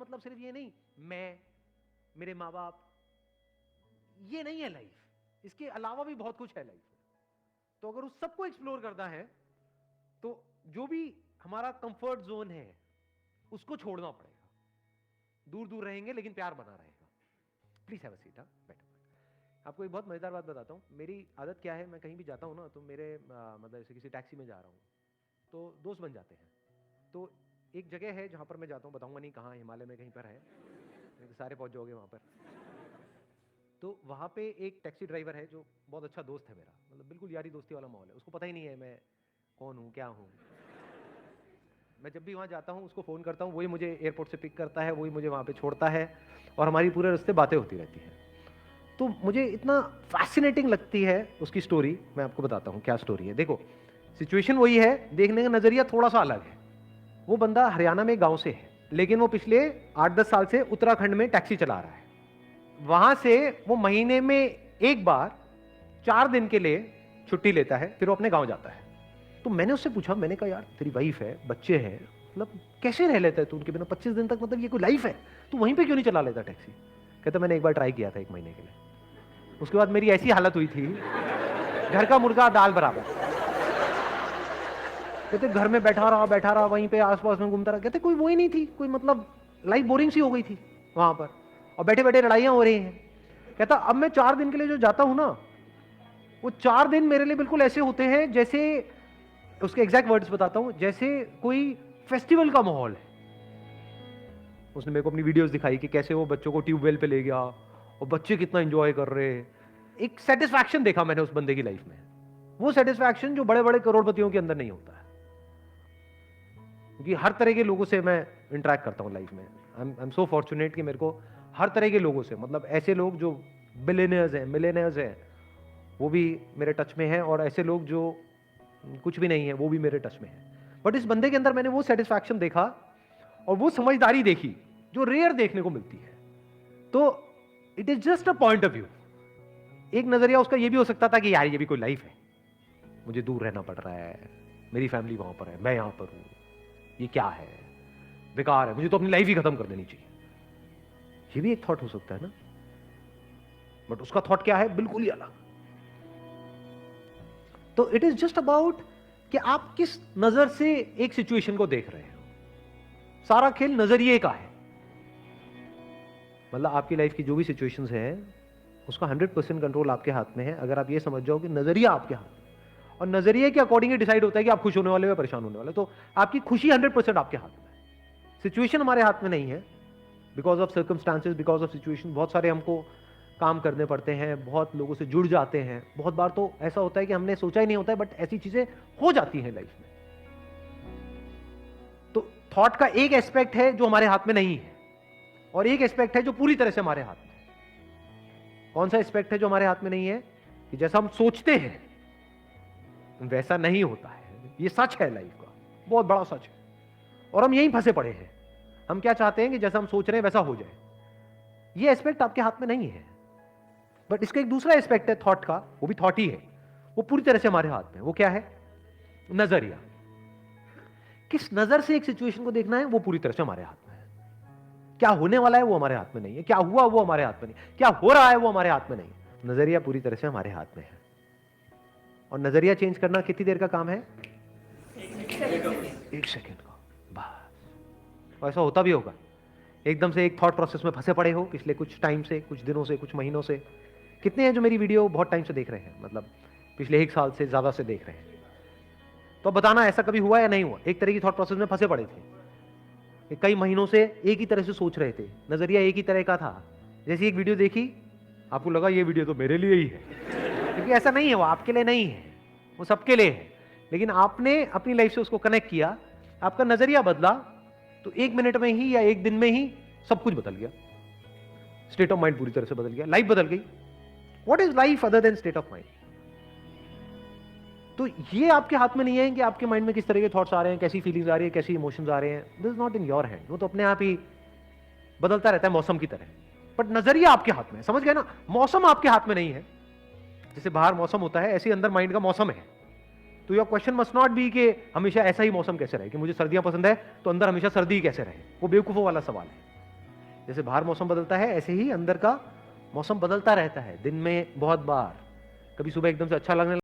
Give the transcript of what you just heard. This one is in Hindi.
मतलब सिर्फ ये नहीं, मैं, मेरे माँ बाप, ये नहीं है लाइफ, इसके अलावा भी बहुत कुछ है लाइफ में। तो अगर उस सबको एक्सप्लोर करना है तो जो भी हमारा कंफर्ट जोन है उसको छोड़ना पड़ेगा। दूर दूर रहेंगे लेकिन प्यार बना रहेगा। Please have a seat. बैठो। आपको एक बहुत मजेदार बात बताता हूँ। मेरी आदत क्या है, मैं कहीं भी जाता हूँ ना तो मेरे मतलब जैसे किसी टैक्सी में जा रहा हूँ तो दोस्त बन जाते हैं। तो एक जगह है जहाँ पर मैं जाता हूँ, बताऊंगा नहीं कहाँ, हिमालय में कहीं पर है, नहीं तो सारे पहुँच जाओगे वहाँ पर। तो वहाँ पे एक टैक्सी ड्राइवर है जो बहुत अच्छा दोस्त है मेरा, मतलब बिल्कुल यारी दोस्ती वाला माहौल है। उसको पता ही नहीं है मैं कौन हूँ, क्या हूँ। मैं जब भी वहाँ जाता हूँ उसको फ़ोन करता हूँ, वही मुझे एयरपोर्ट से पिक करता है, वही मुझे वहाँ पे छोड़ता है और हमारी पूरे रास्ते बातें होती रहती हैं। तो मुझे इतना फैसिनेटिंग लगती है उसकी स्टोरी। मैं आपको बताता हूँ क्या स्टोरी है। देखो, सिचुएशन वही है, देखने का नज़रिया थोड़ा सा अलग है। वो बंदा हरियाणा में गाँव से है, लेकिन वो पिछले 8-10 साल से उत्तराखंड में टैक्सी चला रहा है। वहाँ से वो महीने में एक बार 4 दिन के लिए छुट्टी लेता है, फिर वो अपने गाँव जाता है। तो मैंने उससे पूछा, मैंने कहा यार तेरी वाइफ है, बच्चे हैं, मतलब कैसे रह लेता है तू उनके बिना 25 दिन तक, मतलब ये कोई लाइफ है? तू वहीं पे क्यों नहीं चला लेता टैक्सी? कहता मैंने एक बार ट्राई किया था 1 महीने के लिए, उसके बाद मेरी ऐसी हालत हुई थी, घर का मुर्गा दाल बराबर। कहते घर में बैठा रहा वहीं पे आसपास में घूमता रहा। कहते कोई वो ही नहीं थी, कोई मतलब लाइफ बोरिंग सी हो गई थी वहां पर, और बैठे बैठे लड़ाइयां हो रही हैं। कहता अब मैं 4 दिन के लिए जो जाता हूं ना, वो 4 दिन मेरे लिए बिल्कुल ऐसे होते हैं जैसे, उसके एग्जैक्ट वर्ड्स बताता हूं, जैसे कोई फेस्टिवल का माहौल है। उसने मेरे को अपनी वीडियोस दिखाई कि कैसे वो बच्चों को ट्यूबवेल पे ले गया और बच्चे कितना एंजॉय कर रहे हैं। एक सेटिस्फैक्शन देखा मैंने उस बंदे की लाइफ में, वो सेटिस्फैक्शन जो बड़े बड़े करोड़पतियों के अंदर नहीं होता है। क्योंकि हर तरह के लोगों से मैं इंटरेक्ट करता हूं लाइफ में। आई एम सो फॉर्चुनेट कि मेरे को हर तरह के लोगों से, मतलब ऐसे लोग जो बिलियनियर्स हैं, मिलियनियर्स हैं, वो भी मेरे टच में हैं, और ऐसे लोग जो कुछ भी नहीं है वो भी मेरे टच में है। बट इस बंदे के अंदर मैंने वो सेटिस्फैक्शन देखा और वो समझदारी देखी जो रेयर देखने को मिलती है। तो it is just a point of view. एक नजरिया उसका ये भी हो सकता था कि यार ये भी कोई लाइफ है, मुझे दूर रहना पड़ रहा है, मेरी फैमिली वहां पर है, मैं यहां पर हूं, ये क्या है, बेकार है, मुझे तो अपनी लाइफ ही खत्म कर देनी चाहिए। ये भी एक थॉट हो सकता है ना। बट उसका थॉट क्या है, बिल्कुल ही अलग। तो इट इज जस्ट अबाउट कि आप किस नजर से एक सिचुएशन को देख रहे हो। सारा खेल नजरिए का है। मतलब आपकी लाइफ की जो भी सिचुएशंस हैं उसका 100% कंट्रोल आपके हाथ में है, अगर आप ये समझ जाओ कि नजरिया आपके हाथ में, और नजरिए के अकॉर्डिंग डिसाइड होता है कि आप खुश होने वाले हो या परेशान होने वाले। तो आपकी खुशी 100% आपके हाथ में है। सिचुएशन हमारे हाथ में नहीं है। Because of circumstances, because of situation, बहुत सारे हमको काम करने पड़ते हैं, बहुत लोगों से जुड़ जाते हैं। बहुत बार तो ऐसा होता है कि हमने सोचा ही नहीं होता है, बट ऐसी चीजें हो जाती हैं लाइफ में। तो थॉट का एक एस्पेक्ट है जो हमारे हाथ में नहीं है, और एक एस्पेक्ट है जो पूरी तरह से हमारे हाथ में है। कौन सा एस्पेक्ट है जो हमारे हाथ में नहीं है? कि जैसा हम सोचते हैं वैसा नहीं होता है। ये सच है, लाइफ का बहुत बड़ा सच है, और हम यहीं फंसे पड़े हैं। हम क्या चाहते हैं कि जैसा हम सोच रहे हैं वैसा हो जाए। ये एस्पेक्ट आपके हाथ में नहीं है। बट इसका एक दूसरा एस्पेक्ट है थॉट का, वो भी थॉट ही है, वो पूरी तरह से हमारे हाथ में। वो क्या है? नजरिया। किस नजर से एक सिचुएशन को देखना है वो पूरी तरह से हमारे हाथ में है। क्या होने वाला है वो हमारे हाथ में नहीं है, क्या हुआ वो हमारे हाथ में नहीं, क्या हो रहा है वो हमारे हाथ में नहीं। नजरिया पूरी तरह से हमारे हाथ में है। और नजरिया चेंज करना कितनी देर का काम है? 1 सेकेंड का, बस। और ऐसा होता भी होगा, एकदम से एक थॉट प्रोसेस में फंसे पड़े हो पिछले कुछ टाइम से, कुछ दिनों से, कुछ महीनों से। कितने हैं जो मेरी वीडियो बहुत टाइम से देख रहे हैं, मतलब पिछले 1 साल से ज्यादा से देख रहे हैं? तो बताना ऐसा कभी हुआ या नहीं हुआ? एक तरह की थॉट प्रोसेस में फंसे पड़े थे कि कई महीनों से एक ही तरह से सोच रहे थे, नजरिया एक ही तरह का था। जैसी एक वीडियो देखी आपको लगा ये वीडियो तो मेरे लिए ही है, क्योंकि ऐसा नहीं है, वो आपके लिए नहीं है, वो सबके लिए है। लेकिन आपने अपनी लाइफ से उसको कनेक्ट किया, आपका नजरिया बदला, तो 1 मिनट में ही या 1 दिन में ही सब कुछ बदल गया। स्टेट ऑफ माइंड पूरी तरह से बदल गया, लाइफ बदल गई। What is life other than state of mind? तो ये आपके हाथ में नहीं है कि आपके माइंड में किस तरह के थॉट्स आ रहे हैं, कैसी फीलिंग्स आ रही है, कैसी इमोशंस आ रहे हैं। This is not in your hand. वो तो अपने आप ही बदलता रहता है मौसम की तरह। बट नजरिया आपके हाथ में है, समझ गए ना? मौसम आपके हाथ में नहीं है। जैसे बाहर मौसम होता है, ऐसे अंदर माइंड का मौसम है। तो your question must not be कि हमेशा ऐसा ही मौसम कैसे रहे, कि मुझे सर्दियां पसंद है तो अंदर हमेशा सर्दी ही कैसे रहे। वो बेवकूफों वाला सवाल है। जैसे बाहर मौसम बदलता है ऐसे ही अंदर का मौसम बदलता रहता है, दिन में बहुत बार। कभी सुबह एकदम से अच्छा लगने